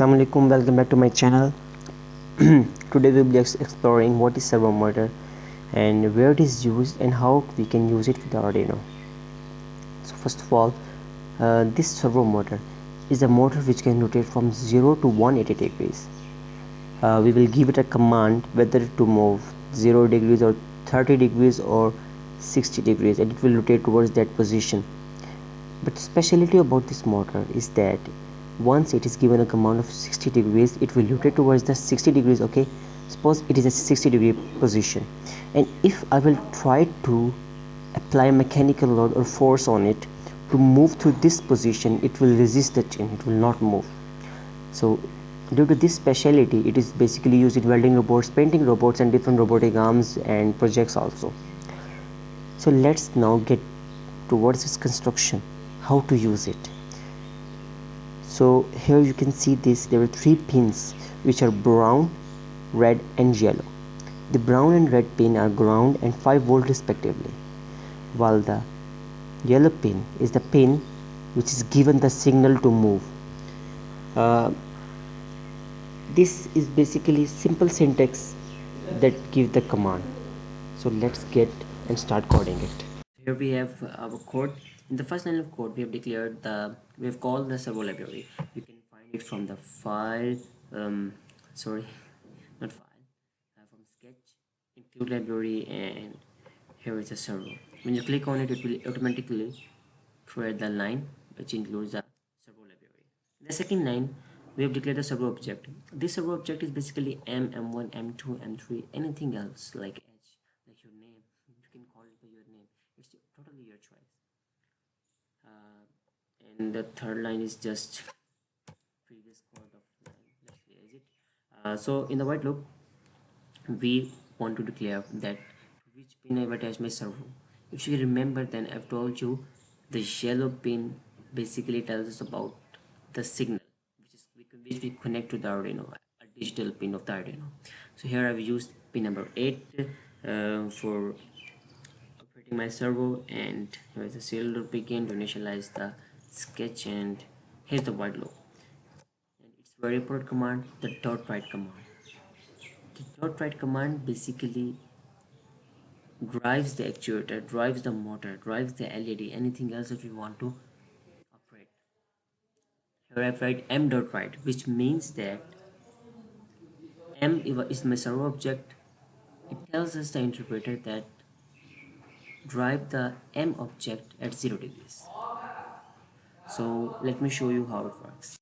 Assalamu alaikum, welcome back to my channel. Today we'll be exploring what is servo motor and where it is used and how we can use it with the Arduino. So first of all, this servo motor is a motor which can rotate from 0 to 180 degrees. We will give it a command whether to move 0 degrees or 30 degrees or 60 degrees, and it will rotate towards that position. But the specialty about this motor is that once it is given a command of 60 degrees, it will rotate towards the 60 degrees. Okay, suppose it is a 60-degree position, and if I will try to apply mechanical load or force on it to move to this position, it will resist the change, it will not move. So due to this specialty, it is basically used in welding robots, painting robots, and different robotic arms and projects also. So let's now get towards its construction, how to use it. So here you can see this, there are 3 pins which are brown, red and yellow. The brown and red pin are ground and 5 volt respectively, while the yellow pin is the pin which is given the signal to move. This is basically simple syntax that give the command. So let's get and start coding it. Here we have our code. In the first line of code, we have called the servo library. You can find it from the file, sorry, not file, from sketch, include library, and here is a servo. When you click on it, it will automatically create the line which includes the servo library. In the second line, we have declared a servo object. This servo object is basically M1, M2, M3, anything else like H, like your name. You can call it by your name. It's totally your choice. And the third line is just previous code of line. Let's erase it. So in the white loop, we want to declare that which pin I've attached my servo. If you remember, then I've told you the yellow pin basically tells us about the signal which we connect to the Arduino, a digital pin of the Arduino. So here I've used pin number 8 for operating my servo, and here is the serial loop begin to initialize the sketch, and here's the white loop. And it's very important command, the dot write command. The dot write command basically drives the actuator, drives the motor, drives the LED, anything else that we want to operate. Here I write m dot write, which means that m is my servo object. It tells us the interpreter that drive the m object at 0 degrees. So let me show you how it works.